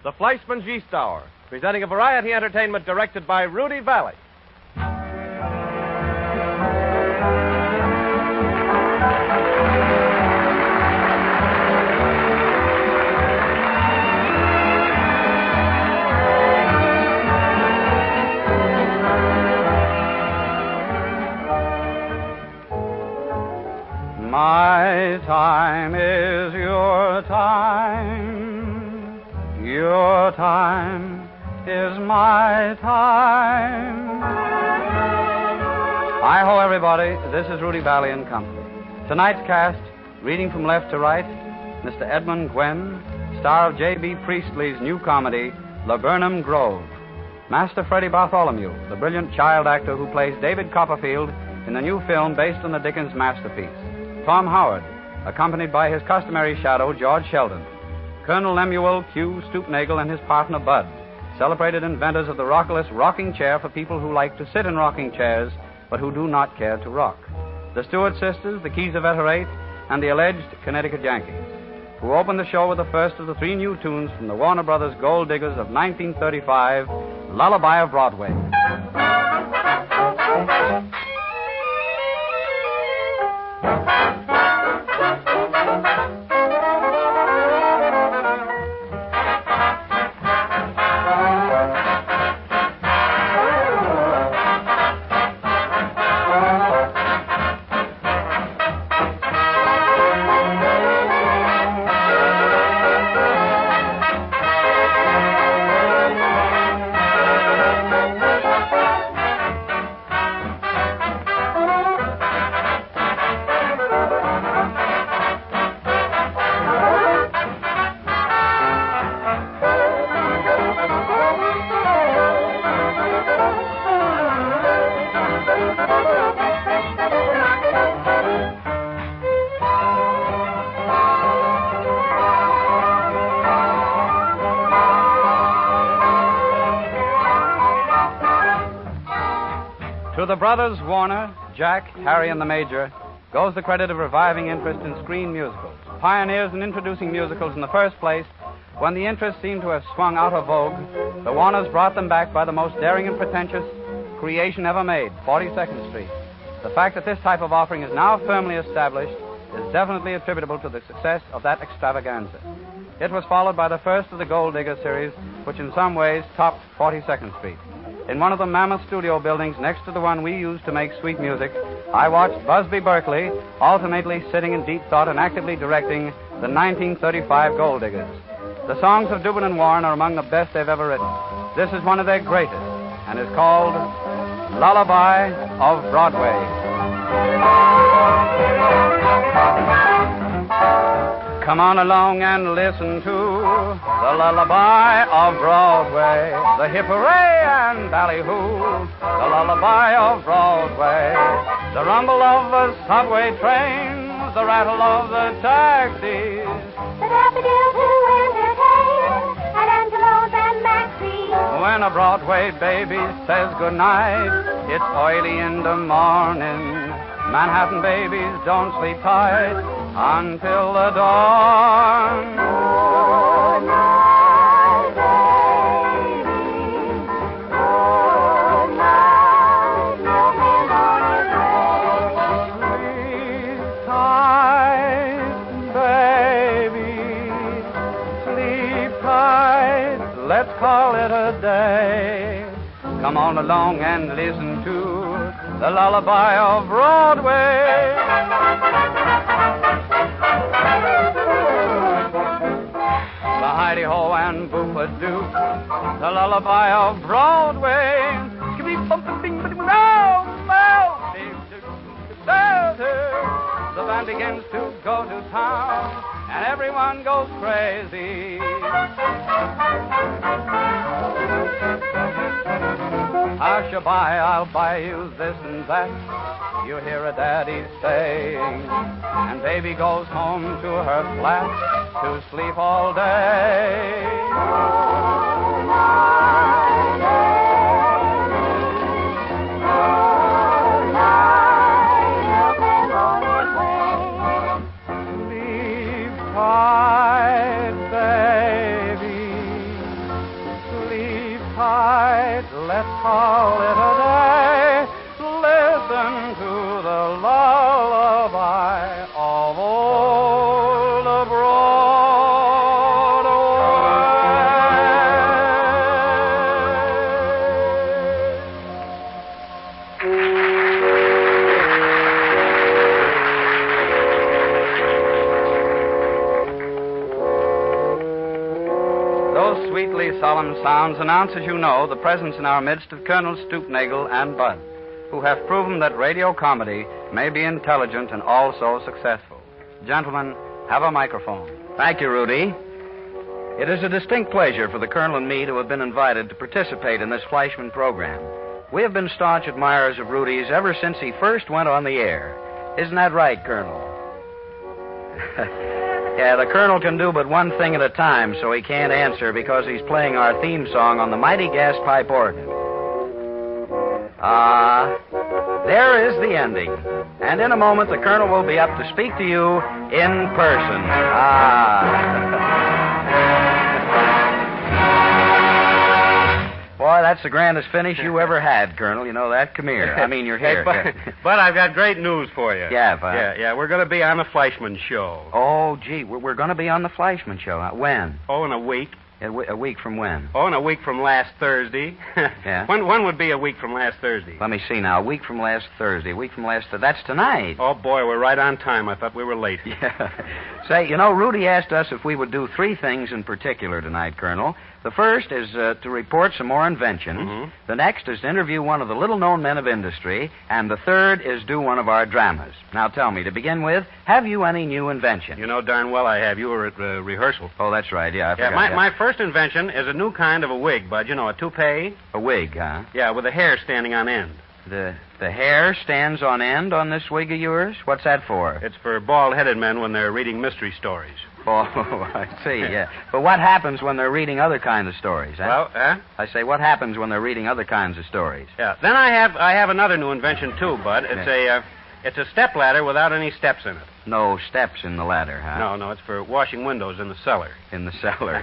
the Fleischmann's Yeast Hour, presenting a variety entertainment directed by Rudy Vallee. My time is your time. Your time is my time. Hi-ho, everybody. This is Rudy Vallee and Company. Tonight's cast, reading from left to right, Mr. Edmund Gwenn, star of J.B. Priestley's new comedy, Laburnum Grove. Master Freddy Bartholomew, the brilliant child actor who plays David Copperfield in the new film based on the Dickens masterpiece. Tom Howard, accompanied by his customary shadow, George Shelton. Colonel Lemuel Q. Stoopnagle and his partner, Bud, celebrated inventors of the rockless rocking chair for people who like to sit in rocking chairs, but who do not care to rock. The Stewart sisters, the Keys of Etterate, and the alleged Connecticut Yankees, who opened the show with the first of the three new tunes from the Warner Brothers Gold Diggers of 1935, Lullaby of Broadway. To the brothers Warner, Jack, Harry, and the Major goes the credit of reviving interest in screen musicals. Pioneers in introducing musicals in the first place, when the interest seemed to have swung out of vogue, the Warners brought them back by the most daring and pretentious creation ever made, 42nd Street. The fact that this type of offering is now firmly established is definitely attributable to the success of that extravaganza. It was followed by the first of the Gold Digger series, which in some ways topped 42nd Street. In one of the mammoth studio buildings next to the one we used to make sweet music, I watched Busby Berkeley alternately sitting in deep thought and actively directing the 1935 Gold Diggers. The songs of Dubin and Warren are among the best they've ever written. This is one of their greatest, and is called Lullaby of Broadway. Come on along and listen to the lullaby of Broadway, the hip hooray and ballyhoo, the lullaby of Broadway, the rumble of the subway trains, the rattle of the taxis, the daffodils who entertain at Angelo's and Maxie's. When a Broadway baby says goodnight, it's early in the morning. Manhattan babies don't sleep tight until the dawn. Good night, baby. Good night, milking on his way. Sleep tight, baby. Sleep tight. Let's call it a day. Come on along and listen to the lullaby of Broadway. The hidey-ho and boop-a-doo, the lullaby of Broadway. The band begins to go to town, and everyone goes crazy. Hush-a-bye, I'll buy you this and that, you hear a daddy saying, and baby goes home to her flat to sleep all day. Sleep tight, baby. holiday. Listen to the lullaby of old Sweetly solemn sounds announce, as you know, the presence in our midst of Colonel Stoopnagle and Bud, who have proven that radio comedy may be intelligent and also successful. Gentlemen, have a microphone. Thank you, Rudy. It is a distinct pleasure for the Colonel and me to have been invited to participate in this Fleischmann program. We have been staunch admirers of Rudy's ever since he first went on the air. Isn't that right, Colonel? Yeah, the Colonel can do but one thing at a time, so he can't answer because he's playing our theme song on the mighty gas pipe organ. There is the ending. And in a moment, the Colonel will be up to speak to you in person. Boy, that's the grandest finish you ever had, Colonel. You know that? Come here. I mean, you're here. Hey, but I've got great news for you. Yeah, Bud. Yeah, we're going to be on the Fleischmann show. Oh, gee, we're going to be on the Fleischmann show. When? Oh, in a week. A week from when? Oh, in a week from last Thursday. Yeah? When would be a week from last Thursday? Let me see now. A week from last Thursday. That's tonight. Oh, boy, we're right on time. I thought we were late. Yeah. Say, you know, Rudy asked us if we would do three things in particular tonight, Colonel. The first is to report some more inventions. Mm-hmm. The next is to interview one of the little-known men of industry. And the third is do one of our dramas. Now, tell me, to begin with, have you any new invention? You know darn well I have. You were at rehearsal. Oh, that's right. Yeah, I forgot. My first invention is a new kind of a wig, Bud. You know, a toupee. A wig, huh? Yeah, with the hair standing on end. The hair stands on end on this wig of yours? What's that for? It's for bald-headed men when they're reading mystery stories. Oh, I see, yeah. But what happens when they're reading other kinds of stories, huh? Well, I say, what happens when they're reading other kinds of stories? Yeah. Then I have another new invention, too, Bud. It's a step ladder without any steps in it. No steps in the ladder, huh? No, it's for washing windows in the cellar. In the cellar.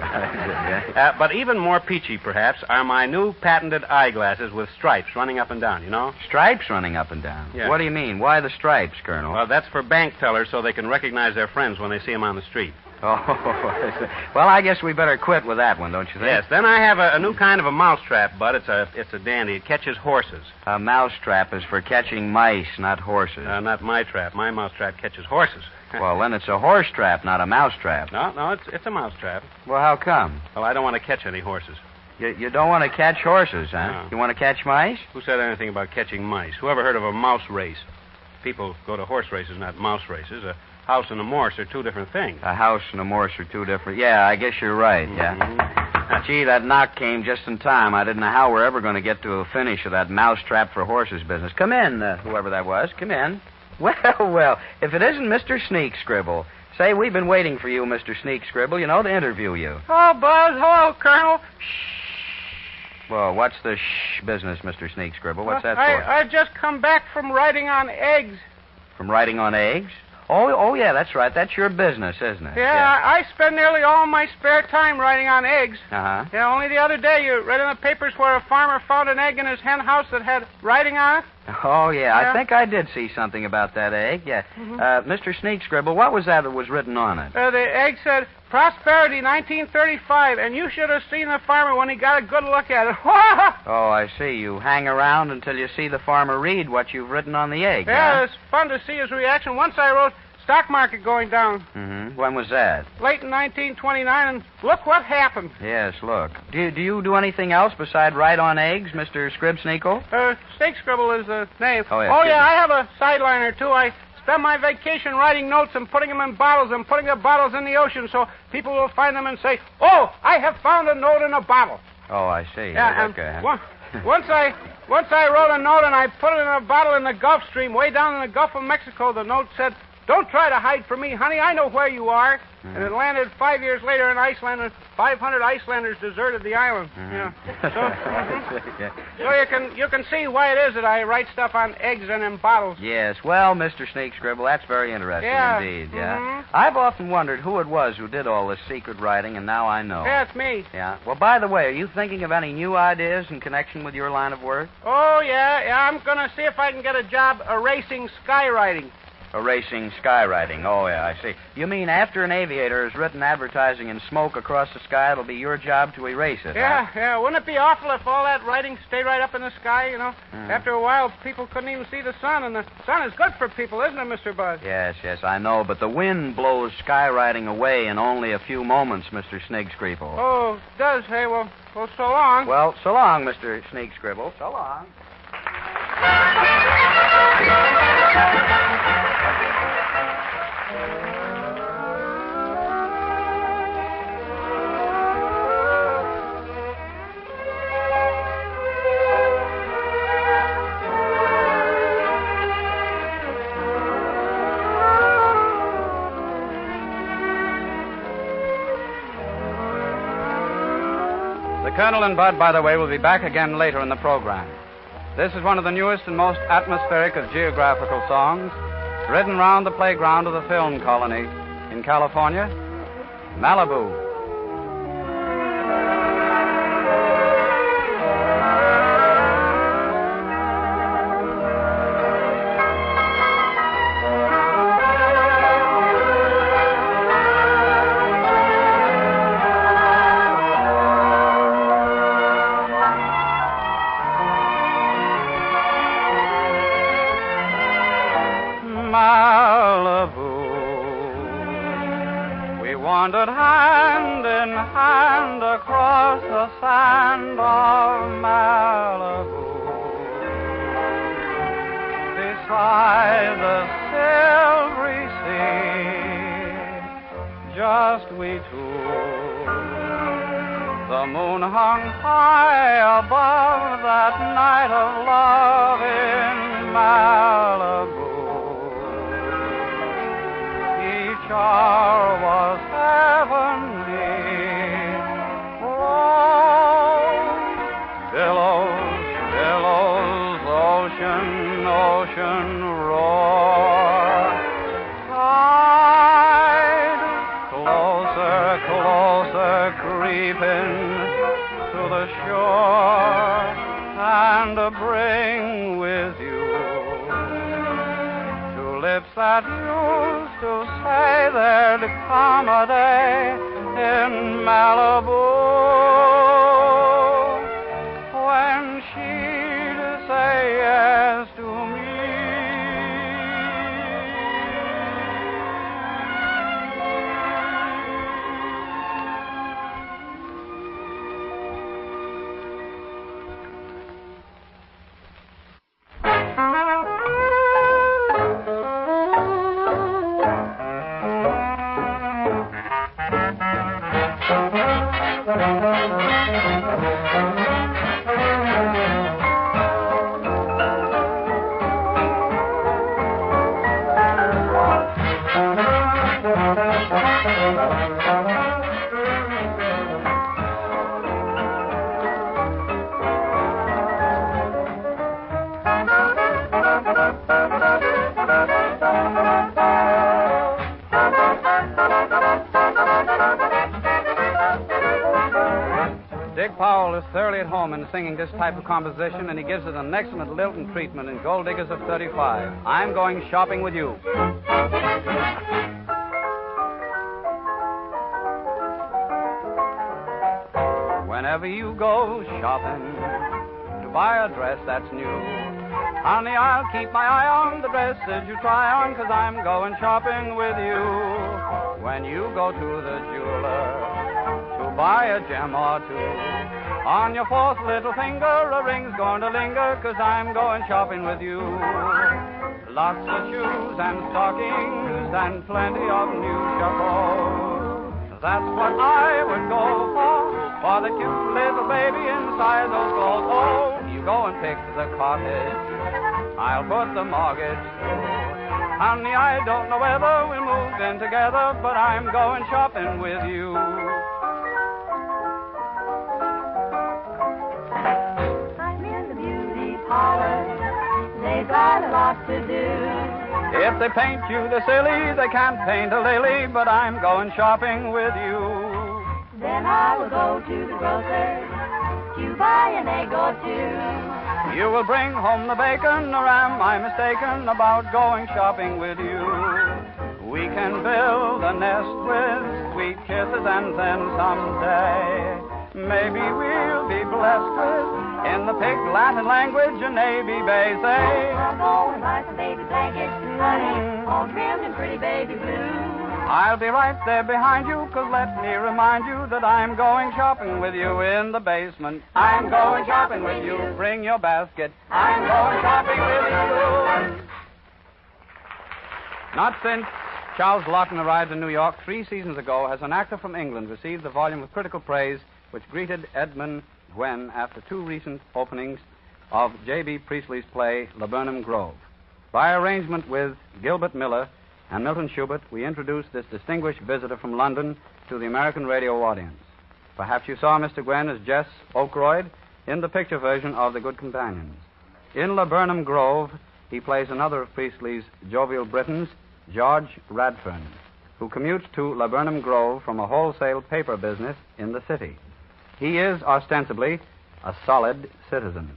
But even more peachy, perhaps, are my new patented eyeglasses with stripes running up and down, you know? Stripes running up and down? Yeah. What do you mean? Why the stripes, Colonel? Well, that's for bank tellers so they can recognize their friends when they see them on the street. Oh, well, I guess we better quit with that one, don't you think? Yes. Then I have a new kind of a mousetrap, Bud. It's a dandy. It catches horses. A mousetrap is for catching mice, not horses. Not my trap. My mousetrap catches horses. Well, then it's a horse trap, not a mousetrap. No, it's a mousetrap. Well, how come? Well, I don't want to catch any horses. You don't want to catch horses, huh? No. You want to catch mice? Who said anything about catching mice? Who ever heard of a mouse race? People go to horse races, not mouse races. A house and a morse are two different things. A house and a morse are two different... Yeah, I guess you're right, yeah. Mm-hmm. Gee, that knock came just in time. I didn't know how we're ever going to get to a finish of that mousetrap for horses business. Come in, whoever that was. Come in. Well, if it isn't Mr. Sneak Scribble. Say, we've been waiting for you, Mr. Sneak Scribble, you know, to interview you. Oh, Buzz. Hello, Colonel. Well, what's the business, Mr. Sneak Scribble? What's that for? I've just come back from writing on eggs. From writing on eggs? Oh, yeah, that's right. That's your business, isn't it? Yeah, I spend nearly all my spare time writing on eggs. Uh-huh. Yeah, only the other day you read in the papers where a farmer found an egg in his hen house that had writing on it. Oh, yeah. Yeah. I think I did see something about that egg, yeah. Mm-hmm. Mr. Sneak Scribble, what was that was written on it? The egg said, Prosperity, 1935, and you should have seen the farmer when he got a good look at it. Oh, I see. You hang around until you see the farmer read what you've written on the egg, Yeah, huh? it's fun to see his reaction. Once I wrote, stock market going down. Mm-hmm. When was that? Late in 1929, and look what happened. Yes, look. Do you do anything else besides write on eggs, Mr. Scribsneakle? Snake Scribble is the name. Oh, yeah, I have a sideline or two. I spend my vacation writing notes and putting them in bottles and putting the bottles in the ocean so people will find them and say, oh, I have found a note in a bottle. Oh, I see. Yeah, okay. Once I wrote a note and I put it in a bottle in the Gulf Stream way down in the Gulf of Mexico. The note said, Don't try to hide from me, honey. I know where you are. And it landed 5 years later in Iceland, and 500 Icelanders deserted the island. Yeah. So you can see why it is that I write stuff on eggs and in bottles. Yes. Well, Mr. Sneak Scribble, that's very interesting indeed. Yeah. I've often wondered who it was who did all this secret writing, and now I know. Yeah, it's me. Yeah. Well, by the way, are you thinking of any new ideas in connection with your line of work? Oh, yeah. I'm going to see if I can get a job erasing skywriting. Erasing skywriting. Oh, yeah, I see. You mean after an aviator has written advertising in smoke across the sky, it'll be your job to erase it, Yeah, huh? yeah. Wouldn't it be awful if all that writing stayed right up in the sky, you know? After a while, people couldn't even see the sun, and the sun is good for people, isn't it, Mr. Buzz? Yes, I know, but the wind blows skywriting away in only a few moments, Mr. Sneak Scribble. Oh, it does, hey? Well, so long. Well, so long, Mr. Sneak Scribble. So long. The Colonel and Bud, by the way, will be back again later in the program. This is one of the newest and most atmospheric of geographical songs, written round the playground of the film colony in California, Malibu. Wandered hand in hand across the sand of Malibu, beside the silvery sea, just we two. The moon hung high above that night of love in Malibu. Each hour was heavenly. Billows, billows, ocean roar. Tide, closer, creeping to the shore, and bring with you two lips that used to say there'd come a day in Malibu when she'd say yes to me. Powell is thoroughly at home in singing this type of composition, and he gives it an excellent lilt and treatment in Gold Diggers of 35. I'm going shopping with you. Whenever you go shopping to buy a dress that's new, honey, I'll keep my eye on the dresses you try on, 'cause I'm going shopping with you. When you go to the jeweler to buy a gem or two, on your fourth little finger a ring's going to linger, 'cause I'm going shopping with you. Lots of shoes and stockings and plenty of new chapeaux. That's what I would go for the cute little baby inside those clothes. Oh, you go and pick the cottage, I'll put the mortgage through. Honey, I don't know whether we'll move in together, but I'm going shopping with you. I'm in the beauty parlor. They've got a lot to do. If they paint you the silly, they can't paint a lily, but I'm going shopping with you. Then I will go to the grocer's to buy an egg or two. You will bring home the bacon, or am I mistaken about going shopping with you? We can build a nest with sweet kisses, and then someday maybe we'll be blessed with, in the pig Latin language, a navy bay, say. I'll go and buy some baby blankets, honey, all trimmed in pretty baby blue. I'll be right there behind you, 'cause let me remind you that I'm going shopping with you in the basement. I'm going shopping with you. Bring your basket. I'm going shopping with you. Not since Charles Lawton arrived in New York 3 seasons ago has an actor from England received the volume of critical praise which greeted Edmund Gwenn after 2 recent openings of J.B. Priestley's play Laburnum Grove. By arrangement with Gilbert Miller and Milton Schubert, we introduced this distinguished visitor from London to the American radio audience. Perhaps you saw Mr. Gwenn as Jess Oakroyd in the picture version of The Good Companions. In Laburnum Grove, he plays another of Priestley's jovial Britons, George Radfern, who commutes to Laburnum Grove from a wholesale paper business in the city. He is ostensibly a solid citizen.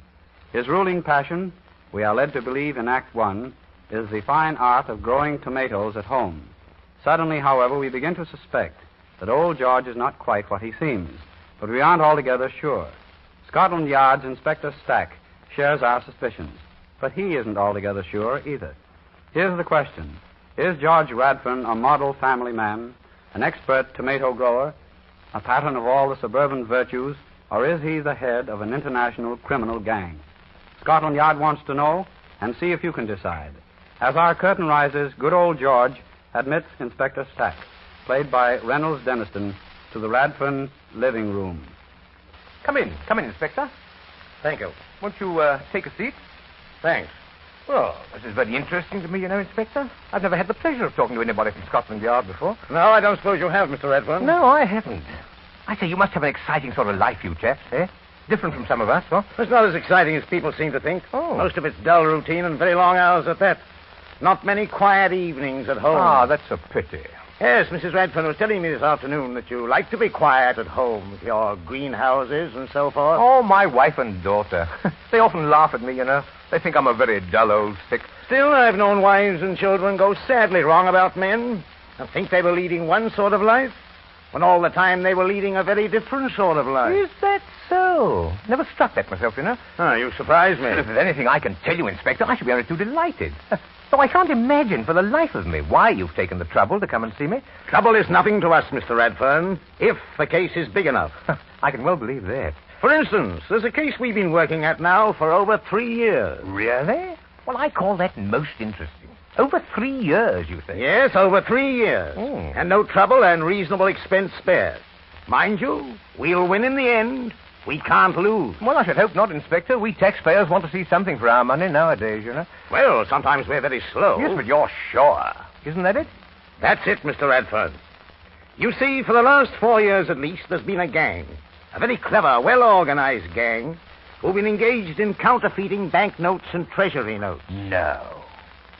His ruling passion, we are led to believe in Act 1, is the fine art of growing tomatoes at home. Suddenly, however, we begin to suspect that old George is not quite what he seems, but we aren't altogether sure. Scotland Yard's Inspector Stack shares our suspicions, but he isn't altogether sure either. Here's the question. Is George Radfern a model family man, an expert tomato grower, a pattern of all the suburban virtues, or is he the head of an international criminal gang? Scotland Yard wants to know, and see if you can decide. As our curtain rises, good old George admits Inspector Stack, played by Reynolds Dennison, to the Radfern living room. Come in, Inspector. Thank you. Won't you take a seat? Thanks. Well, this is very interesting to me, Inspector. I've never had the pleasure of talking to anybody from Scotland Yard before. No, I don't suppose you have, Mr. Redfern. No, I haven't. I say, you must have an exciting sort of life, you chaps, eh? Different from some of us, huh? It's not as exciting as people seem to think. Oh. Most of it's dull routine and very long hours at that. Not many quiet evenings at home. Ah, that's a pity. Yes, Mrs. Redfern was telling me this afternoon that you like to be quiet at home with your greenhouses and so forth. Oh, my wife and daughter. They often laugh at me, They think I'm a very dull old stick. Still, I've known wives and children go sadly wrong about men and think they were leading one sort of life when all the time they were leading a very different sort of life. Is that so? Never struck that myself, Oh, you surprise me. If there's anything I can tell you, Inspector, I should be only too delighted. Though I can't imagine for the life of me why you've taken the trouble to come and see me. Trouble is nothing to us, Mr. Radfern, if the case is big enough. I can well believe that. For instance, there's a case we've been working at now for over 3 years. Really? Well, I call that most interesting. Over 3 years, you say? Yes, over 3 years. Oh. And no trouble and reasonable expense spared. Mind you, we'll win in the end. We can't lose. Well, I should hope not, Inspector. We taxpayers want to see something for our money nowadays, Well, sometimes we're very slow. Yes, but you're sure. Isn't that it? That's it, Mr. Radford. You see, for the last 4 years at least, there's been a gang. A very clever, well-organized gang who've been engaged in counterfeiting banknotes and treasury notes. No.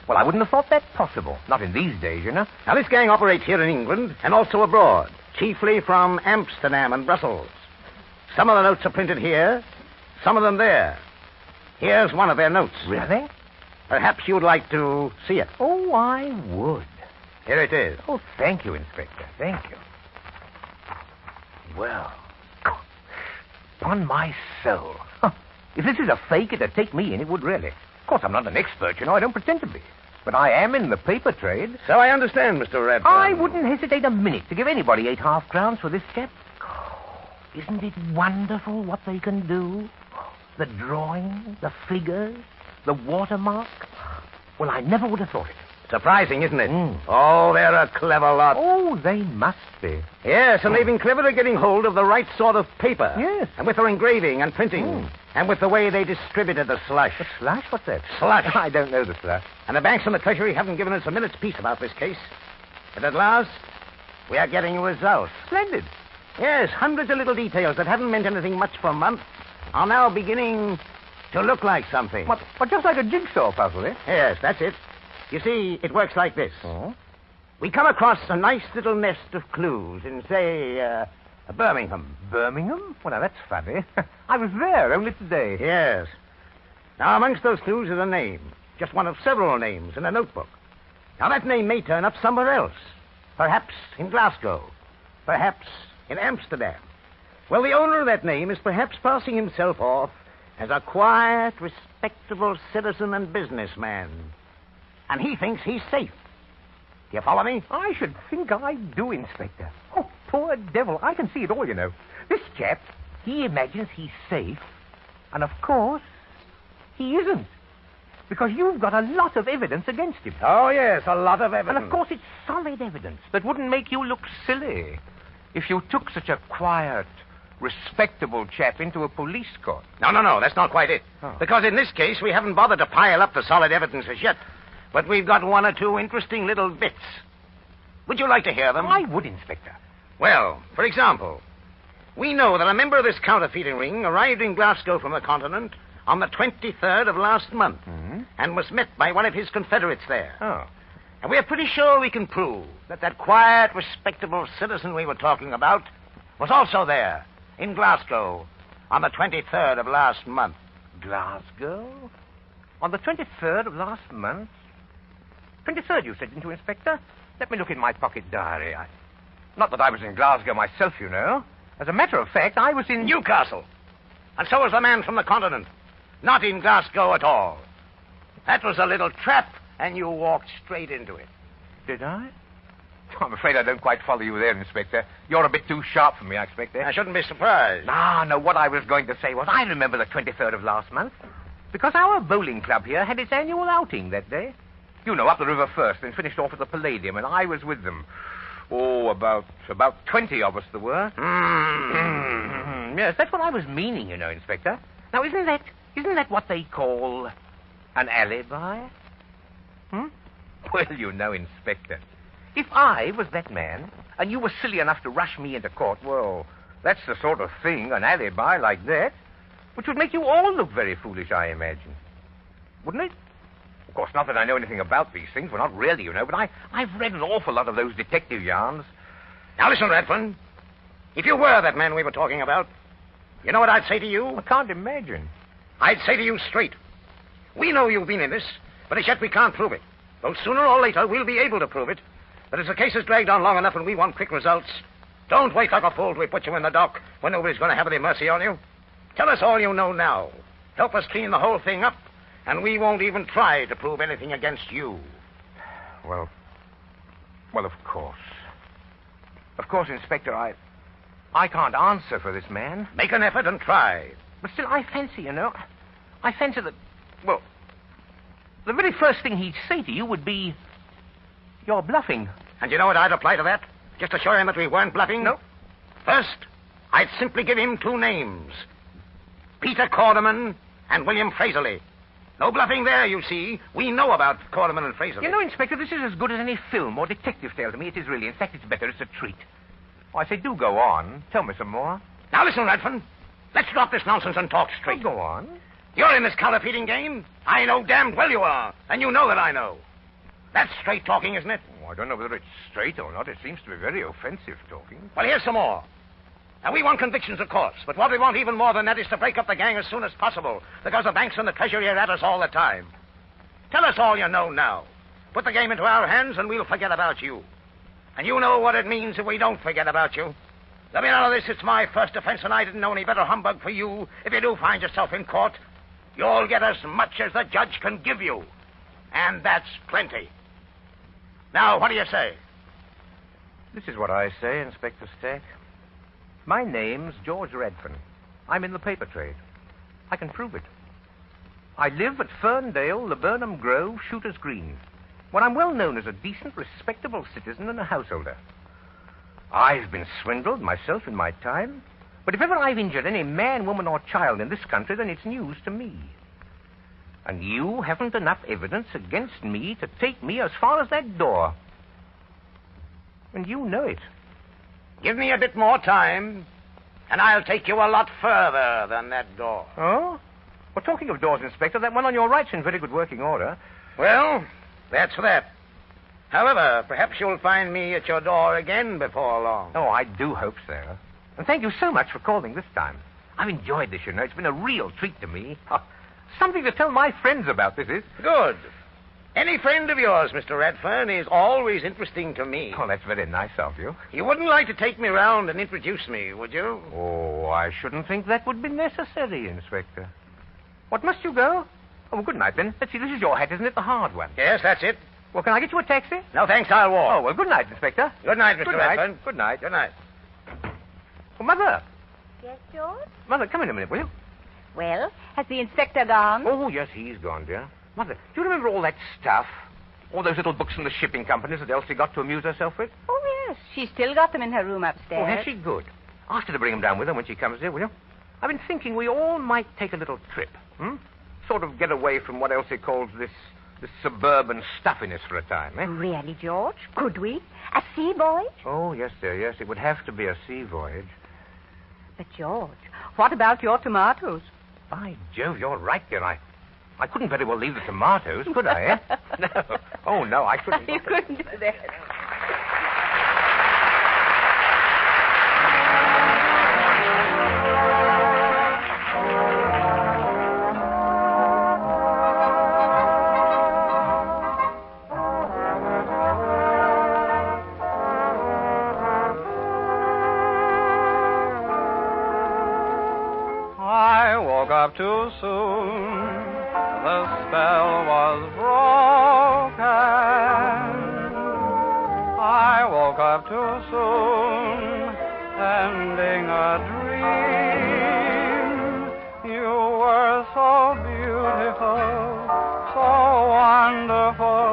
Well, I wouldn't have thought that possible. Not in these days, Now, this gang operates here in England and also abroad, chiefly from Amsterdam and Brussels. Some of the notes are printed here, some of them there. Here's one of their notes. Really? Perhaps you'd like to see it. Oh, I would. Here it is. Oh, thank you, Inspector. Thank you. Well, upon my soul. If this is a fake, it'd take me in. It would really. Of course, I'm not an expert, I don't pretend to be. But I am in the paper trade. So I understand, Mr. Redfern. I wouldn't hesitate a minute to give anybody 8 half-crowns for this chap. Isn't it wonderful what they can do? The drawing, the figures, the watermark. Well, I never would have thought it. Surprising, isn't it? Mm. Oh, they're a clever lot. Oh, they must be. Yes, and they've been clever at getting hold of the right sort of paper. Yes. And with their engraving and printing. Mm. And with the way they distributed the slush. The slush? What's that? Slush. I don't know the slush. And the banks and the Treasury haven't given us a minute's peace about this case. But at last, we are getting results. Splendid. Yes, hundreds of little details that haven't meant anything much for months are now beginning to look like something. What, just like a jigsaw puzzle, eh? Yes, that's it. You see, it works like this. Oh? We come across a nice little nest of clues in, say, Birmingham. Birmingham? Well, now, that's funny. I was there only today. Yes. Now, amongst those clues is a name. Just one of several names in a notebook. Now, that name may turn up somewhere else. Perhaps in Glasgow. Perhaps in Amsterdam. Well, the owner of that name is perhaps passing himself off as a quiet, respectable citizen and businessman. And he thinks he's safe. Do you follow me? I should think I do, Inspector. Oh, poor devil. I can see it all, you know. This chap, he imagines he's safe. And, of course, he isn't. Because you've got a lot of evidence against him. Oh, yes, a lot of evidence. And, of course, it's solid evidence that wouldn't make you look silly if you took such a quiet, respectable chap into a police court. No, that's not quite it. Oh. Because in this case, we haven't bothered to pile up the solid evidence as yet. But we've got one or two interesting little bits. Would you like to hear them? I would, Inspector. Well, for example, we know that a member of this counterfeiting ring arrived in Glasgow from the continent on the 23rd of last month and was met by one of his confederates there. Oh. And we're pretty sure we can prove that quiet, respectable citizen we were talking about was also there in Glasgow on the 23rd of last month. Glasgow? On the 23rd of last month? 23rd, you said, didn't you, Inspector? Let me look in my pocket diary. Not that I was in Glasgow myself, you know. As a matter of fact, I was in Newcastle. And so was the man from the continent. Not in Glasgow at all. That was a little trap, and you walked straight into it. Did I? I'm afraid I don't quite follow you there, Inspector. You're a bit too sharp for me, I expect, eh? I shouldn't be surprised. No, what I was going to say was I remember the 23rd of last month. Because our bowling club here had its annual outing that day. You know, up the river first, then finished off at the Palladium, and I was with them. Oh, about 20 of us there were. Yes, that's what I was meaning, you know, Inspector. Now, isn't that what they call an alibi? Well, you know, Inspector, if I was that man, and you were silly enough to rush me into court, well, that's the sort of thing, an alibi like that, which would make you all look very foolish, I imagine. Wouldn't it? Of course, not that I know anything about these things. Well, not really, you know, but I've read an awful lot of those detective yarns. Now, listen, Redfern. If you were that man we were talking about, you know what I'd say to you? I can't imagine. I'd say to you straight. We know you've been in this, but as yet we can't prove it. Though sooner or later we'll be able to prove it. But as the case has dragged on long enough and we want quick results, don't wait like a fool till we put you in the dock when nobody's going to have any mercy on you. Tell us all you know now. Help us clean the whole thing up, and we won't even try to prove anything against you. Well, of course. Of course, Inspector, I can't answer for this man. Make an effort and try. But still, I fancy that, well, the very first thing he'd say to you would be, you're bluffing. And you know what I'd apply to that? Just to show him that we weren't bluffing? No. First, I'd simply give him two names. Peter Corderman and William Fraserly. No bluffing there, you see. We know about Corderman and Fraserly. You know, Inspector, this is as good as any film or detective tale to me. It is really. In fact, it's better. It's a treat. Oh, I say, do go on. Tell me some more. Now, listen, Redfern. Let's drop this nonsense and talk straight. Go on. You're in this counterfeiting game. I know damned well you are. And you know that I know. That's straight talking, isn't it? Oh, I don't know whether it's straight or not. It seems to be very offensive talking. Well, here's some more. Now, we want convictions, of course, but what we want even more than that is to break up the gang as soon as possible, because the banks and the Treasury are at us all the time. Tell us all you know now. Put the game into our hands, and we'll forget about you. And you know what it means if we don't forget about you. Let me know this. It's my first offense, and I didn't know any better humbug for you. If you do find yourself in court, you'll get as much as the judge can give you. And that's plenty. Now, what do you say? This is what I say, Inspector Stack. My name's George Redfern. I'm in the paper trade. I can prove it. I live at Ferndale, Laburnum Grove, Shooter's Green. when I'm well known as a decent, respectable citizen and a householder. I've been swindled myself in my time, but if ever I've injured any man, woman, or child in this country, then it's news to me. And you haven't enough evidence against me to take me as far as that door. And you know it. Give me a bit more time, and I'll take you a lot further than that door. Oh? Well, talking of doors, Inspector, that one on your right's in very good working order. Well, that's that. However, perhaps you'll find me at your door again before long. Oh, I do hope so. And thank you so much for calling this time. I've enjoyed this, you know. It's been a real treat to me. Oh, something to tell my friends about, this is. Good. Any friend of yours, Mr. Redfern, is always interesting to me. Oh, that's very nice of you. You wouldn't like to take me round and introduce me, would you? Oh, I shouldn't think that would be necessary, Inspector. What, must you go? Oh, well, good night, then. Let's see, this is your hat, isn't it? The hard one. Yes, that's it. Well, can I get you a taxi? No, thanks, I'll walk. Oh, well, good night, Inspector. Good night, Mr. Good night. Redfern. Good night. Good night. Oh, Mother. Yes, George? Mother, come in a minute, will you? Well, has the inspector gone? Oh, yes, he's gone, dear. Mother, do you remember all that stuff? All those little books from the shipping companies that Elsie got to amuse herself with? Oh, yes. She's still got them in her room upstairs. Oh, has she? Good. Ask her to bring them down with her when she comes here, will you? I've been thinking we all might take a little trip, Sort of get away from what Elsie calls this suburban stuffiness for a time, eh? Really, George? Could we? A sea voyage? Oh, yes, dear, yes. It would have to be a sea voyage. But, George, what about your tomatoes? By Jove, you're right, dear. I couldn't very well leave the tomatoes, could I, eh? No. Oh, no, I couldn't. You couldn't do that. Up too soon, the spell was broken. I woke up too soon, ending a dream. You were so beautiful, so wonderful,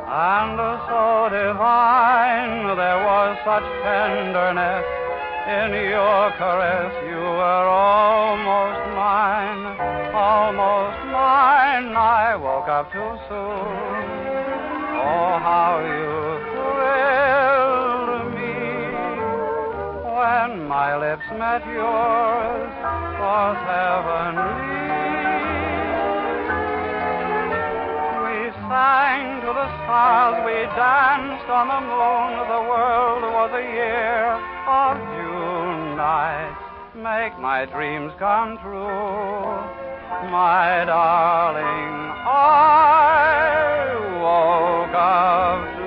and so divine. There was such tenderness in your caress. You were almost mine, almost mine. I woke up too soon. Oh, how you thrilled me when my lips met yours. 'Twas heavenly. We sang to the stars, we danced on the moon. The world was a year of June nights. Make my dreams come true, my darling. I woke up too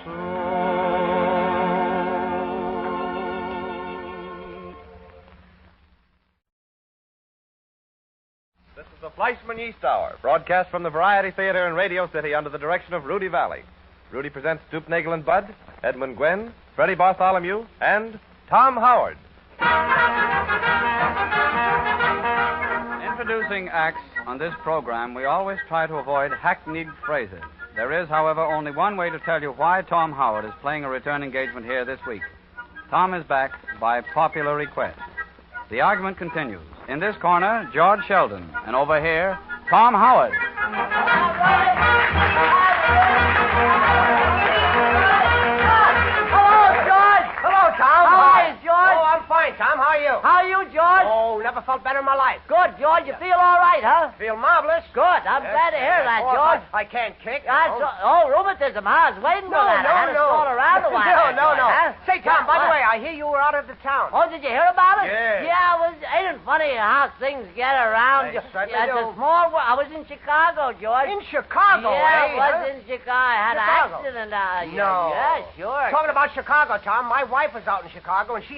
soon. This is the Fleischmann Yeast Hour, broadcast from the Variety Theater in Radio City under the direction of Rudy Vallee. Rudy presents Stoopnagle and Bud, Edmund Gwenn, Freddy Bartholomew, and Tom Howard. Introducing acts on this program, we always try to avoid hackneyed phrases. There is, however, only one way to tell you why Tom Howard is playing a return engagement here this week. Tom is back by popular request. The argument continues. In this corner, George Shelton, and over here, Tom Howard. Tom, how are you? How are you, George? Oh, never felt better in my life. Good, George. You feel all right, huh? Feel marvelous. Good. I'm glad to hear that, George. I can't kick. Rheumatism. I was waiting for that. I had to stroll around a while. No. Huh? Say, Tom, by the way, I hear you were out of the town. Oh, did you hear about it? Yeah. Ain't it funny how things get around? They certainly It's do. a small world. I was in Chicago, George. In Chicago, Yeah, eh? I was in Chicago. I had Chicago? an accident. No. Yeah, sure. Talking about Chicago, Tom, my wife was out in Chicago, and she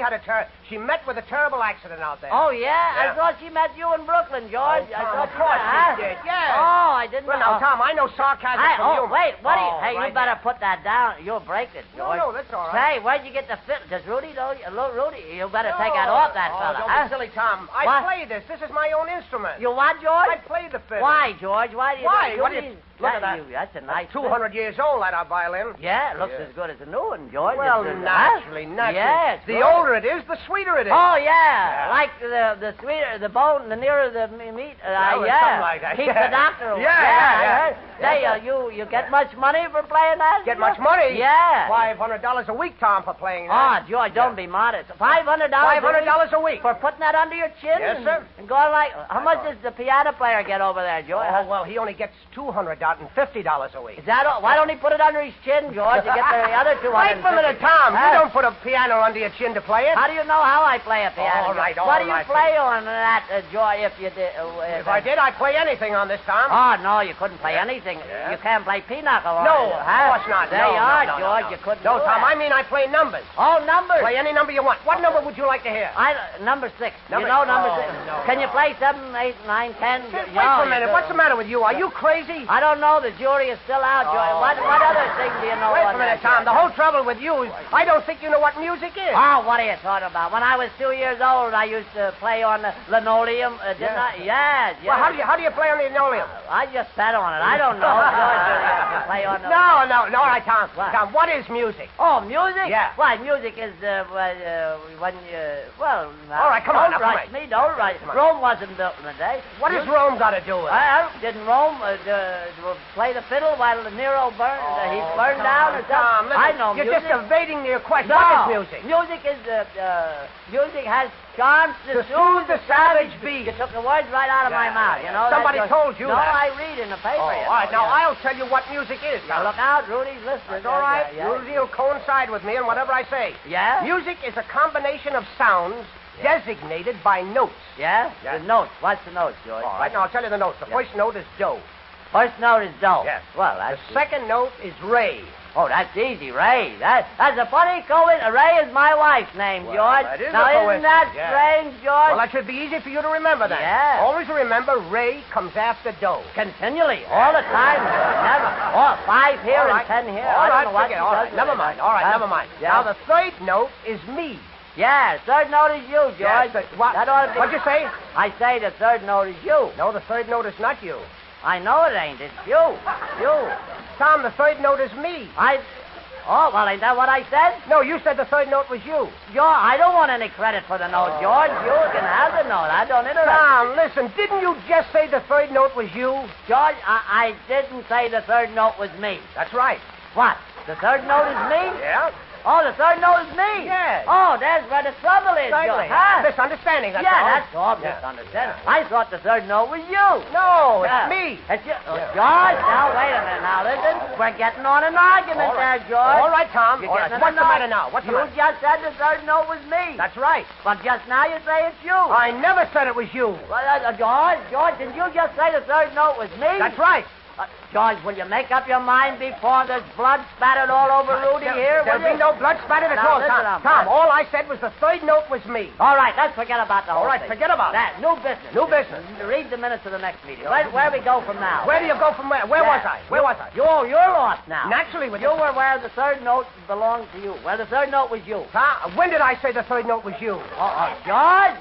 met with a terrible accident out there. Oh, yeah? I thought she met you in Brooklyn, George. Oh, Tom, I thought of course she did, yeah. Oh, I didn't Well, know. now, Tom, I know sarcasm from you. Wait, what do you... Oh, Hey, right you better put that down. You'll break it, George. No, that's all right. Say, where'd you get the fit? Does Rudy know? Rudy, you better take that off that fella. Don't huh? be silly, Tom. I What? play this. This is my own instrument. You what, George? I play the fiddle. Why, George? Why do you... Why? You What do you... mean- Look at that. That's a nice 200 years old, that our violin. Yeah, it looks as good as a new one, George. Well, It's, naturally. Yeah, it's the good. older it is, the sweeter it is. Oh, yeah. Like the sweeter, the bone, the nearer the meat. Well, yeah. something like that. Keep the doctor away. Yeah. I heard. Say, you get much money for playing that? Get much money? Yeah. $500 a week, Tom, for playing Oh, that. George, don't be modest. $500 $500 a week. for putting that under your chin? Yes, sir. And going like, how much does the piano player get over there, George? Oh, well, he only gets $250 a week. Is that all? Why don't he put it under his chin, George, to get the other 200? Wait a minute, Tom. You don't put a piano under your chin to play it. How do you know how I play a piano? All right, What do you right. play on that, George, if you did? If I did, I'd play anything on this, Tom. Oh, no, you couldn't play anything. Yeah. You can't play pinochle on No, it. of course not. There No, you are, no, George. no. You couldn't No, do Tom, that. I mean I play numbers. Oh, numbers. Play any number you want. What number would you like to hear? Number 6. Number- You know number Oh, 6. no, Can you no. play 7, 8, 9, 10? Wait a minute. What's the matter with you? Are you crazy? I don't know. The jury is still out, George. Oh. What other thing do you know? Wait on a minute, that, Tom. George? The whole trouble with you is I don't think you know what music is. Oh, what are you talking about? When I was 2 years old, I used to play on the linoleum, didn't I? Yes. Well, how do you play on the linoleum? I just sat on it. I don't know. George, you play on the... No. All right, Tom. What? Tom, what is music? Oh, music? Yeah. Why, music is, when you... Well... All right, come on, Don't now, come rush on. me. Don't rush. Come on. Rome wasn't built in a day. What has Rome got to do with it? Didn't Rome play the fiddle while Nero burned? He burned down or something? Tom, listen, I know you're music. just evading the question. No. What is music? Music is music has charms to soothe the savage beast. You took the words right out of my mouth. You know. Somebody that's just- told you no, that. I read in the paper. Oh, you all right, know, now yeah. I'll tell you what music is. Now look out, Rudy's listening. That's all right. Yeah. Usually you'll coincide with me in whatever I say. Yeah? Music is a combination of sounds designated by notes. Yeah? Yeah. The notes. What's the notes, George? All right, now I'll tell you the notes. The first note is do. First note is do. Yes. Well, The that's... second note is re. Oh, that's easy, Ray. That's a funny coincidence. Ray is my wife's name, Well, George. that is now, a isn't that coincidence, yeah. strange, George? Well, that should be easy for you to remember that. Yeah. Always remember re comes after do. Continually, all the time. Never. Oh, 5 here All right. and 10 here. All I right, don't know what forget it. she All does right, with never it. mind. All right, Huh? never mind. Yeah. Now, the third note is me. Yeah, third note is you, George. Yes, what? That ought to be... What'd you say? I say the third note is you. No, the third note is not you. I know it ain't. It's you. You. Tom, the third note is me. Oh, well, ain't that what I said? No, you said the third note was you. I don't want any credit for the note, George. You can have the note. I don't interrupt. Tom, listen, didn't you just say the third note was you? George, I didn't say the third note was me. That's right. What? The third note is me? Yeah? Oh, the third note is me? Yes. Oh, there's where the trouble is, Certainly. George. Huh? Misunderstanding, that's all. Yeah, that's all Yeah. misunderstanding. Yeah. I thought the third note was you. No, Yeah. it's me. It's you. George, now, wait a minute. Now, listen. We're getting on an argument All right. there, George. All right, Tom. You're All right. getting What's an the matter argument. now? What's the You matter? just said the third note was me. That's right. But just now you say it's you. I never said it was you. George, didn't you just say the third note was me? That's right. George, will you make up your mind before there's blood spattered all over Rudy here? There'll will be you? no blood spattered at Now, all, listen, Tom. Tom, all I said was the third note was me. All right, let's forget about the whole All right, thing. forget about it. that. New business. New business. Read the minutes of the next meeting. Where we go from now? Where do you go from where? Where was I? Where was I? You're lost now. Naturally, with You were where the third note belonged to you. Where the third note was you. Tom, when did I say the third note was you? George?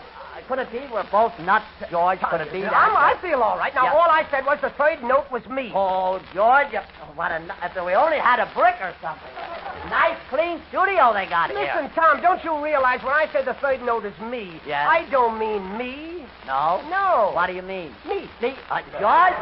Could it be we're both nuts, George? Could it be that? I feel all right. Now, Yeah. all I said was the third note was me. Oh, George, if we only had a brick or something. Nice, clean studio they got here. Listen, Tom, don't you realize when I say the third note is me, Yes. I don't mean me. No? No. What do you mean? Me. George,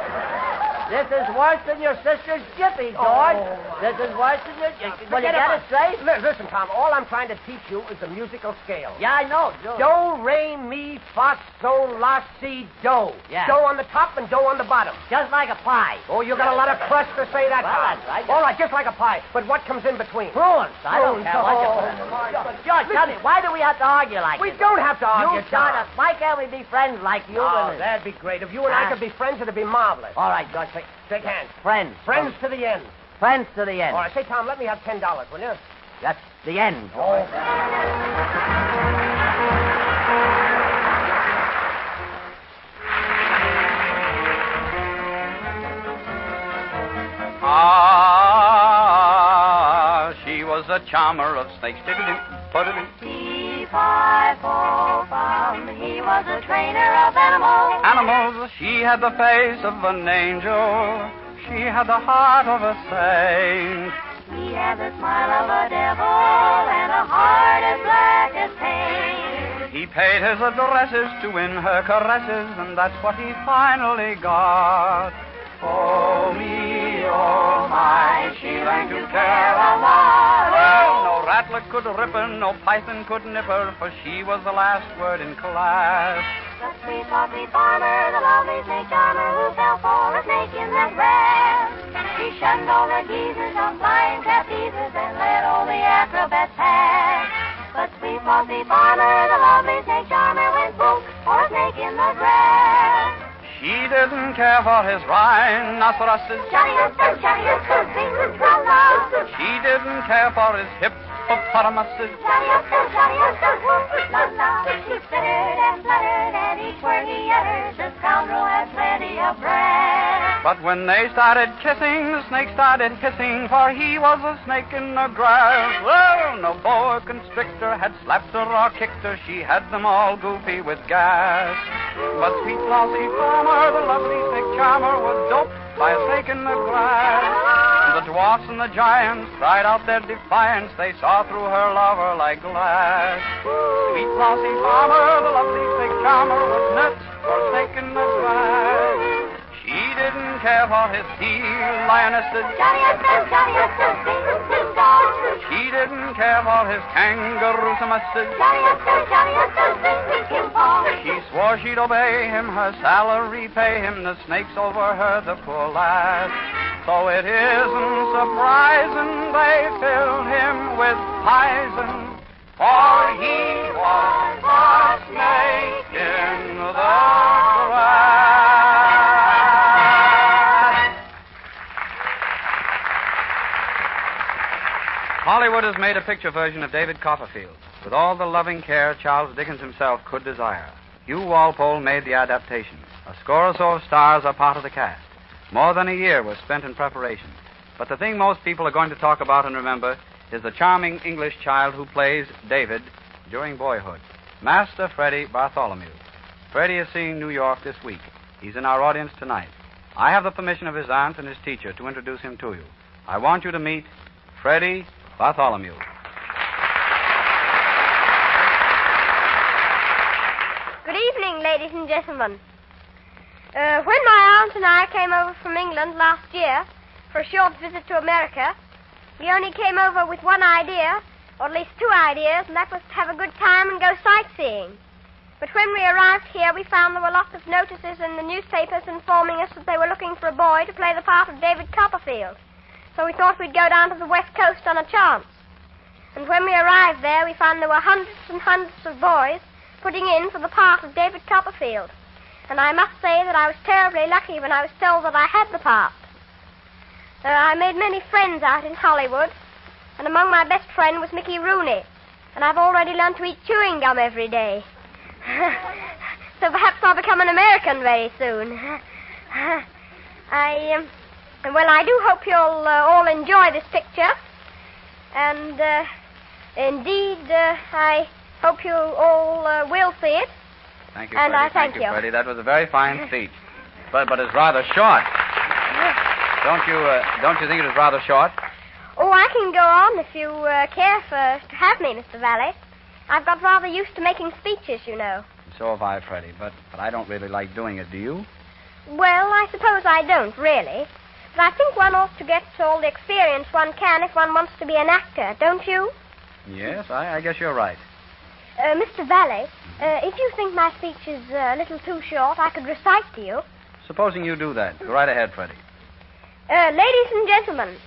this is worse than your sister's Jiffy, George. Oh. This is worse than your... Will you Forget get about it straight? Listen, Tom, all I'm trying to teach you is the musical scale. Yeah, I know. George. Do, re, mi, fa, sol, la, si, do. Yeah. Do on the top and do on the bottom. Just like a pie. Oh, you got a lot of crust to say that, Well, Tom. that's right. All right, just like a pie. But what comes in between? Prunes. I don't Prunes. care what you Oh, put in. my God. George, tell me, why do we have to argue like We this? don't have to argue, You start Tom. us. Why can't we be friends like you Oh, and... that'd be great. If you and I could be friends, it'd be marvelous. All right, George. Shake hands. Friends. Friends to the end. Friends to the end. All right, say, Tom, let me have $10, will you? That's the end, George. She was a charmer of snakes. C-5-4-5, he was a trainer of animals. Animals, she had the face of an angel. She had the heart of a saint. He had the smile of a devil and a heart as black as paint. He paid his addresses to win her caresses, and that's what he finally got. Oh, me, oh, my, she learned to care a lot. Well, no rattler could rip her, no python could nip her, for she was the last word in class. The sweet, saucy farmer, the lovely snake charmer, who fell for a snake in the grass. She shunned all the geezers on flying trapezes and let all the acrobats pass. But sweet, saucy farmer, the lovely snake charmer, went boom for a snake in the grass. She didn't care for his rhinoceroses. She didn't care for his hippopotamuses. She stuttered and fluttered, and each word he uttered, the scoundrel had plenty of breath. But when they started kissing, the snake started hissing, for he was a snake in the grass. Well, no boa constrictor had slapped her or kicked her. She had them all goofy with gas. But sweet Flossie Farmer, the lovely snake charmer, was doped by a snake in the grass. The dwarfs and the giants cried out their defiance. They saw through her lover like glass. Sweet Flossie Farmer, the lovely snake charmer, was nuts for a snake in the grass. She didn't care for his sea lionesses. She didn't care for his kangaroo-sumusses. She swore she'd obey him, her salary pay him, the snakes overheard the poor lass. So it isn't surprising they filled him with poison, for he was a snake in the grass. Hollywood has made a picture version of David Copperfield with all the loving care Charles Dickens himself could desire. Hugh Walpole made the adaptation. A score or so of stars are part of the cast. More than a year was spent in preparation. But the thing most people are going to talk about and remember is the charming English child who plays David during boyhood, Master Freddy Bartholomew. Freddy is seeing New York this week. He's in our audience tonight. I have the permission of his aunt and his teacher to introduce him to you. I want you to meet Freddy Bartholomew. Good evening, ladies and gentlemen. When my aunt and I came over from England last year for a short visit to America, we only came over with one idea, or at least two ideas, and that was to have a good time and go sightseeing. But when we arrived here, we found there were lots of notices in the newspapers informing us that they were looking for a boy to play the part of David Copperfield. So we thought we'd go down to the West Coast on a chance. And when we arrived there, we found there were hundreds and hundreds of boys putting in for the part of David Copperfield. And I must say that I was terribly lucky when I was told that I had the part. I made many friends out in Hollywood, and among my best friends was Mickey Rooney, and I've already learned to eat chewing gum every day. So perhaps I'll become an American very soon. I do hope you'll all enjoy this picture, and indeed, I hope you all will see it. Thank you, and Freddy. I thank you, Freddy. That was a very fine speech, but it's rather short. Don't you think it is rather short? Oh, I can go on if you care to have me, Mr. Vallee. I've got rather used to making speeches, you know. So have I, Freddy, but I don't really like doing it, do you? Well, I suppose I don't, really. But I think one ought to get all the experience one can if one wants to be an actor, don't you? Yes, I guess you're right. Mr. Vallee, if you think my speech is a little too short, I could recite to you. Supposing you do that. Go right ahead, Freddy. Ladies and gentlemen,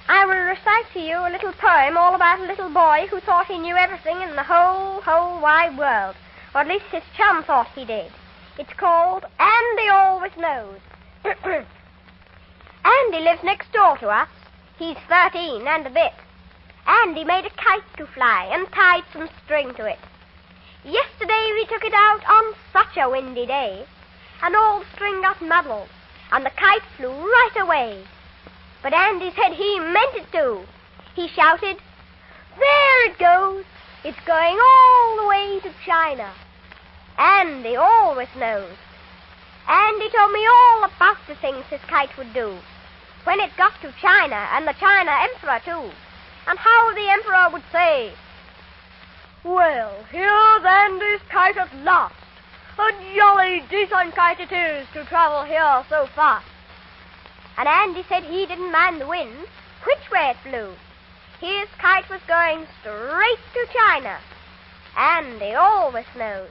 I will recite to you a little poem all about a little boy who thought he knew everything in the whole wide world. Or at least his chum thought he did. It's called Andy Always Knows. Andy lives next door to us. He's 13 and a bit. Andy made a kite to fly and tied some string to it. Yesterday we took it out on such a windy day, and all the string got muddled, and the kite flew right away. But Andy said he meant it to. He shouted, "There it goes. It's going all the way to China." Andy always knows. And he told me all about the things his kite would do when it got to China, and the China Emperor, too. And how the Emperor would say, "Well, here's Andy's kite at last. A jolly decent kite it is to travel here so fast." And Andy said he didn't mind the wind, which way it blew. His kite was going straight to China. Andy always knows.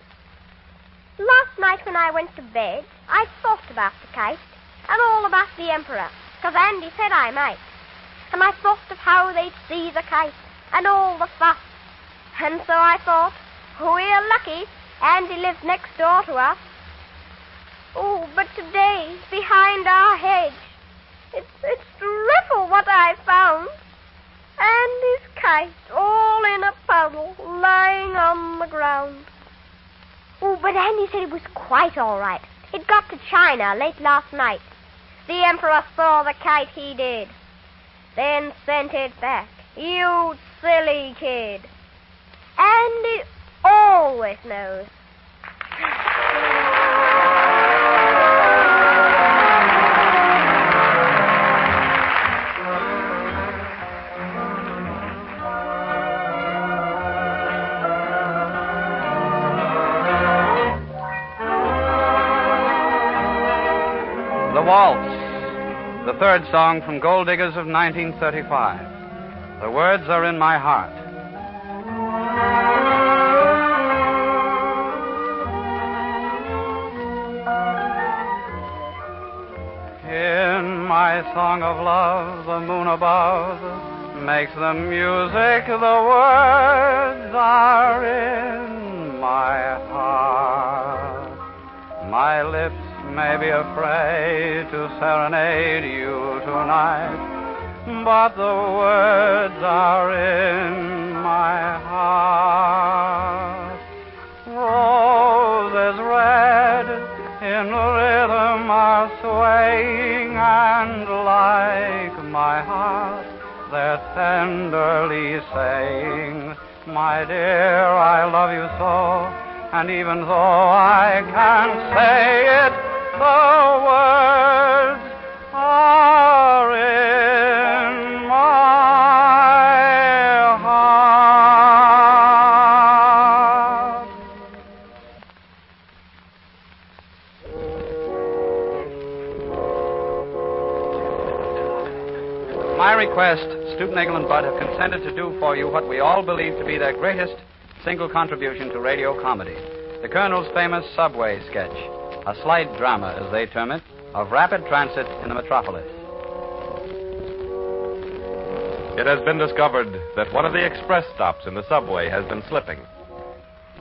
Last night when I went to bed, I thought about the kite and all about the Emperor, because Andy said I might. And I thought of how they'd see the kite and all the fuss. And so I thought, we're lucky Andy lives next door to us. Oh, but today, behind our hedge, it's dreadful what I found. Andy's kite, all in a puddle, lying on the ground. Oh, but Andy said it was quite all right. It got to China late last night. The Emperor saw the kite, he did. Then sent it back. You silly kid. Andy always knows. The Waltz, the third song from Gold Diggers of 1935. The words are in my heart. In my song of love, the moon above makes the music, the words are in my heart. My lips may be afraid to serenade you tonight, but the words are in my heart. Roses red in rhythm are swaying, and like my heart they're tenderly saying, "My dear, I love you so," and even though I can't say it, the words are in my heart. My request, Stoop, Nagel, and Bud have consented to do for you what we all believe to be their greatest single contribution to radio comedy, the Colonel's famous subway sketch, a slight drama, as they term it, of rapid transit in the metropolis. It has been discovered that one of the express stops in the subway has been slipping.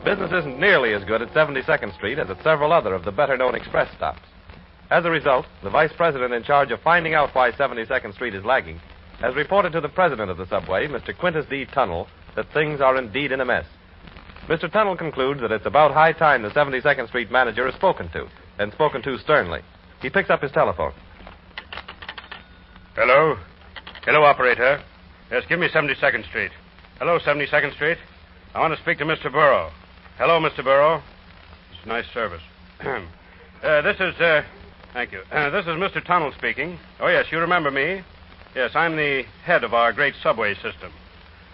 Business isn't nearly as good at 72nd Street as at several other of the better-known express stops. As a result, the vice president in charge of finding out why 72nd Street is lagging has reported to the president of the subway, Mr. Quintus D. Tunnell, that things are indeed in a mess. Mr. Tunnell concludes that it's about high time the 72nd Street manager is spoken to, and spoken to sternly. He picks up his telephone. Hello? Hello, operator. Yes, give me 72nd Street. Hello, 72nd Street. I want to speak to Mr. Burrow. Hello, Mr. Burrow. It's a nice service. Thank you. This is Mr. Tunnell speaking. Oh, yes, you remember me. Yes, I'm the head of our great subway system.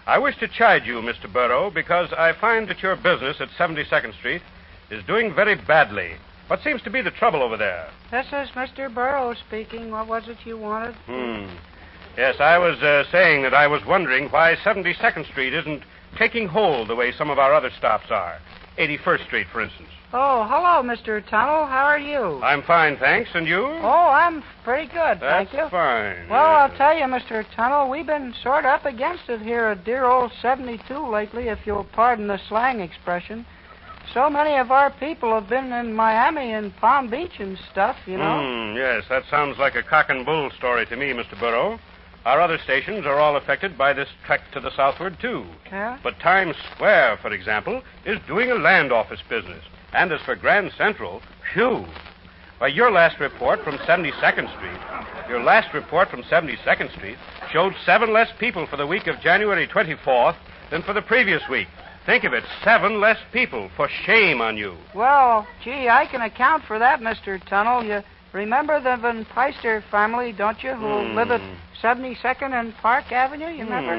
I wish to chide you, Mr. Burrow, because I find that your business at 72nd Street is doing very badly. What seems to be the trouble over there? This is Mr. Burrow speaking. What was it you wanted? Yes, I was saying that I was wondering why 72nd Street isn't taking hold the way some of our other stops are. 81st Street, for instance. Oh, hello, Mr. Tunnell. How are you? I'm fine, thanks. And you? Oh, I'm pretty good, thank you. That's fine. Well, I'll tell you, Mr. Tunnell, we've been sort of up against it here at dear old 72 lately, if you'll pardon the slang expression. So many of our people have been in Miami and Palm Beach and stuff, you know. Yes, that sounds like a cock and bull story to me, Mr. Burrow. Our other stations are all affected by this trek to the southward, too. Yeah? But Times Square, for example, is doing a land office business. And as for Grand Central, phew. Why, your last report from 72nd Street showed 7 less people for the week of January 24th than for the previous week. Think of it, 7 less people. For shame on you. Well, gee, I can account for that, Mr. Tunnel. You remember the Van Peister family, don't you, who live at 72nd and Park Avenue? You remember?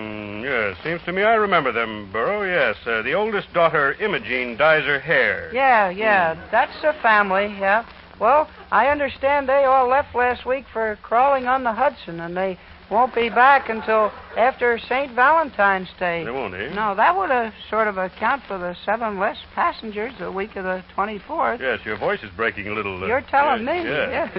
Yes, seems to me I remember them, Burrow, yes. The oldest daughter, Imogene, dyes her hair. Yeah, that's the family, yeah. Well, I understand they all left last week for crawling on the Hudson, and they won't be back until after St. Valentine's Day. They won't, eh? No, that would sort of account for the 7 less passengers the week of the 24th. Yes, your voice is breaking a little. You're telling me. Yes.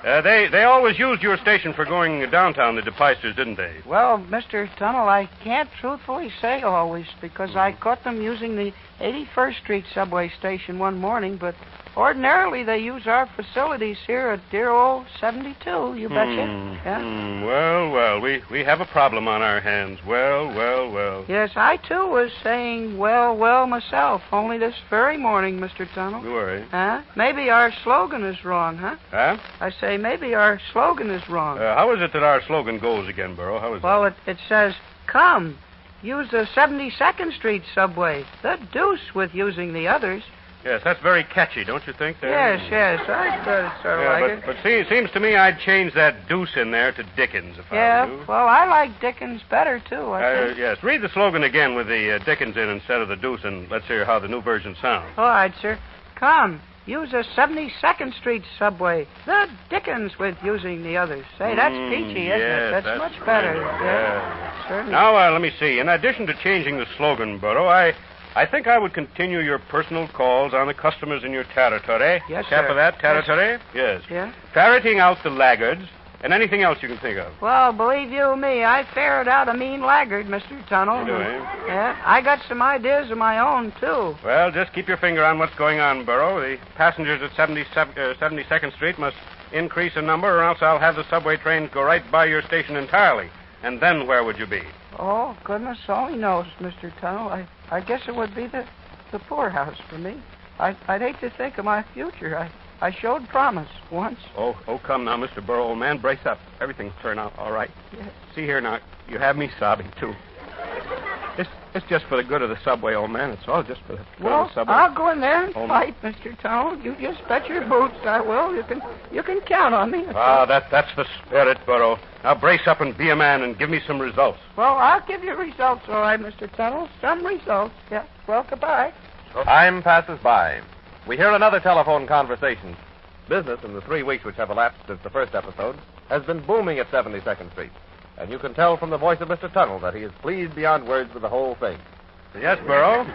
Yes. They always used your station for going downtown, the DePeisters, didn't they? Well, Mr. Tunnel, I can't truthfully say always, because I caught them using the 81st Street subway station one morning, but ordinarily they use our facilities here at dear old 72, you betcha. Yeah? Well, we have a problem on our hands. Well. Yes, I, too, was saying well myself, only this very morning, Mr. Tunnel. You worry. Huh? Maybe our slogan is wrong, huh? Huh? I say maybe our slogan is wrong. How is it that our slogan goes again, Burrow? How is Well, it says, come, use the 72nd Street subway. The deuce with using the others. Yes, that's very catchy, don't you think? Yes. I thought it sort of like it. But see, seems to me I'd change that deuce in there to Dickens if I were you. Well, I like Dickens better, too, I think. Yes, read the slogan again with the Dickens in instead of the deuce, and let's hear how the new version sounds. All right, sir. Come, use the 72nd Street subway. The Dickens with using the others. Say, that's peachy, isn't it? That's much better. Yeah. Certainly. Now, let me see. In addition to changing the slogan, Burrow, I think I would continue your personal calls on the customers in your territory. Yes, Cap sir. of that territory? Yes. Yeah? Ferreting out the laggards and anything else you can think of. Well, believe you me, I ferret out a mean laggard, Mr. Tunnel. You do, eh? Yeah, I got some ideas of my own, too. Well, just keep your finger on what's going on, Burrow. The passengers at 72nd Street must increase in number, or else I'll have the subway trains go right by your station entirely. And then where would you be? Oh, goodness only knows, Mr. Tunnel. I guess it would be the poorhouse for me. I'd hate to think of my future. I showed promise once. Oh, come now, Mr. Burrow, old man, brace up. Everything'll turn out all right. Yes. See here now, you have me sobbing, too. It's just for the good of the subway, old man. It's all just for the good of the subway. I'll go in there and fight, Mr. Tunnel. You just bet your boots I will. You can count on me. That's the spirit, Burrow. Now brace up and be a man and give me some results. Well, I'll give you results, all right, Mr. Tunnel. Some results. Yeah. Well, goodbye. Time passes by. We hear another telephone conversation. Business in the 3 weeks which have elapsed since the first episode has been booming at 72nd Street. And you can tell from the voice of Mr. Tunnel that he is pleased beyond words with the whole thing. Yes, Burrow?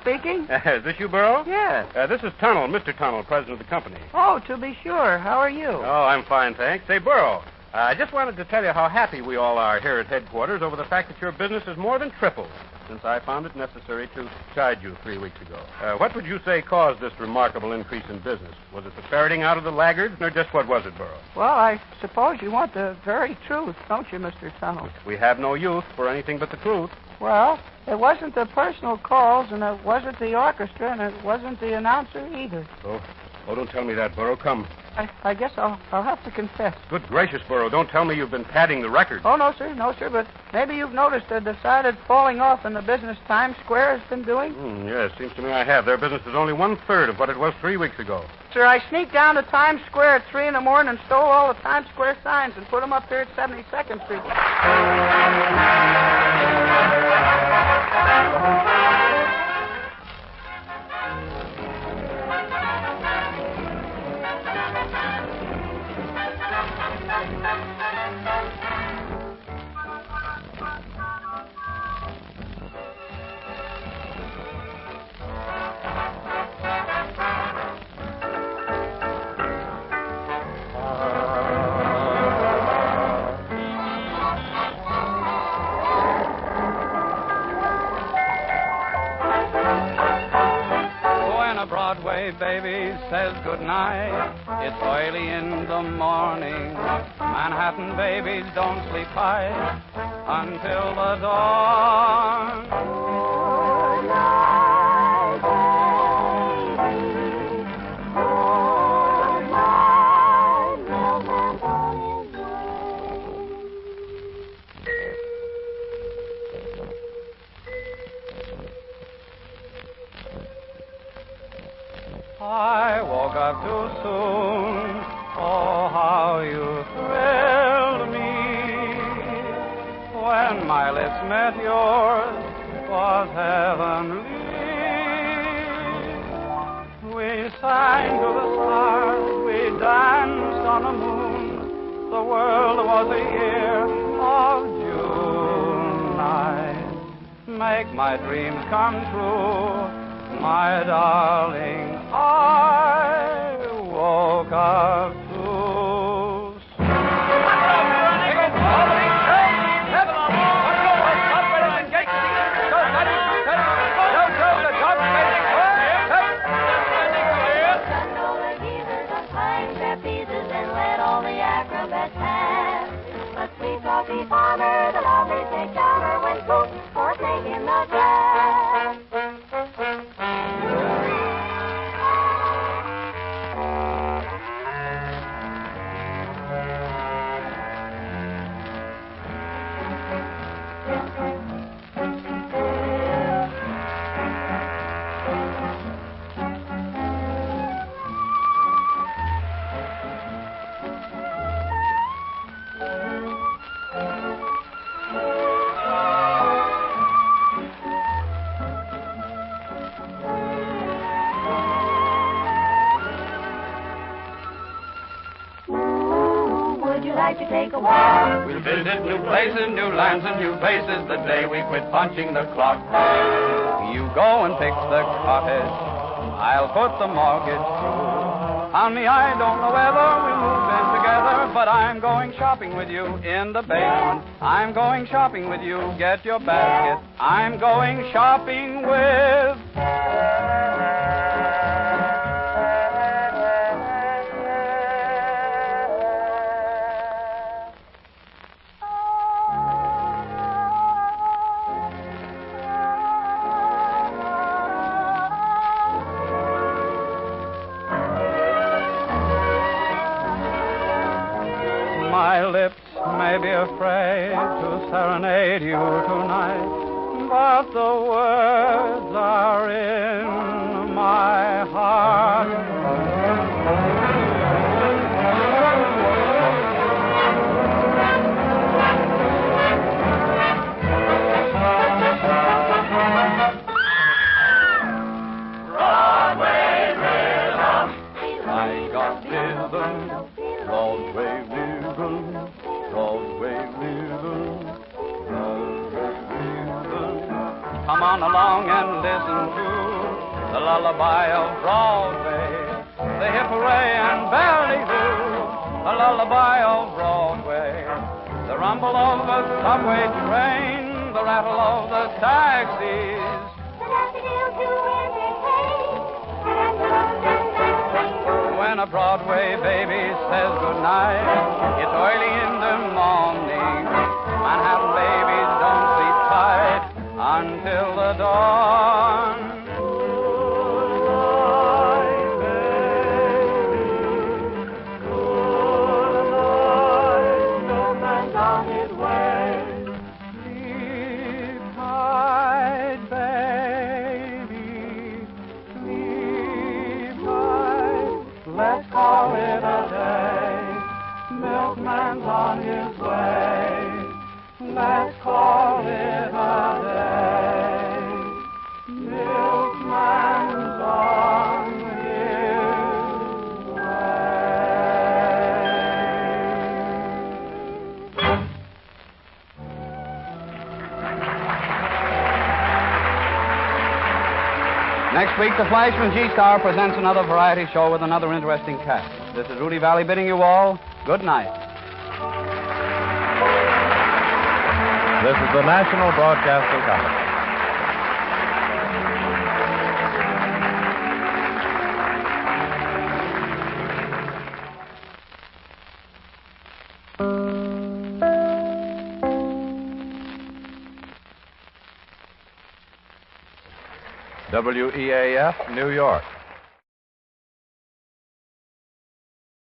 Speaking? Is this you, Burrow? Yes. This is Tunnel, Mr. Tunnel, president of the company. Oh, to be sure. How are you? Oh, I'm fine, thanks. Say, Burrow, I just wanted to tell you how happy we all are here at headquarters over the fact that your business has more than tripled since I found it necessary to chide you 3 weeks ago. What would you say caused this remarkable increase in business? Was it the ferreting out of the laggards, or just what was it, Burrow? Well, I suppose you want the very truth, don't you, Mr. Tunnel? We have no use for anything but the truth. Well, it wasn't the personal calls, and it wasn't the orchestra, and it wasn't the announcer either. Oh, don't tell me that, Burrow. Come. I guess I'll have to confess. Good gracious, Burrow, don't tell me you've been padding the record. Oh, no, sir, but maybe you've noticed a decided falling off in the business Times Square has been doing? Yes, seems to me I have. Their business is only 1/3 of what it was 3 weeks ago. Sir, I sneaked down to Times Square at 3 in the morning and stole all the Times Square signs and put them up here at 72nd Street. Broadway baby says goodnight. It's early in the morning. Manhattan babies don't sleep high until the dawn. Good night, baby. Good night, I woke up too soon. Oh, how you thrilled me. When my lips met yours, 'twas heavenly. We sang to the stars, we danced on the moon. The world was a year of June night. Make my dreams come true, my darling. I woke up too soon. Coffee farmer, the lovely snake charmer, went boom for a snake in the grass. To take a walk. We'll visit new places, new lands, and new faces the day we quit punching the clock. You go and fix the cottage, I'll put the mortgage through. On me, I don't know whether we'll move in together, but I'm going shopping with you in the basement. I'm going shopping with you, get your basket. I'm going shopping with... My lips may be afraid to serenade you tonight, but the words are in my heart. Broadway rhythm, I got rhythm, Broadway rhythm. Broadway rhythm, Broadway rhythm. Come on along and listen to the lullaby of Broadway, the hip hooray and ballyhoo, the lullaby of Broadway, the rumble of the subway train, the rattle of the taxis. When a Broadway baby says goodnight, it's early in the morning. Manhattan babies don't sleep tight until the dawn. Goodnight, baby. Goodnight, no man's on his way. Sleep tight, baby. Sleep tight. Let's call it a day. Milkman's on his way. Let's call it a day. Milkman's on his way. Next week, the Fleischmann G-Star presents another variety show with another interesting cast. This is Rudy Vallee bidding you all good night. This is the National Broadcasting Company. WEAF, New York.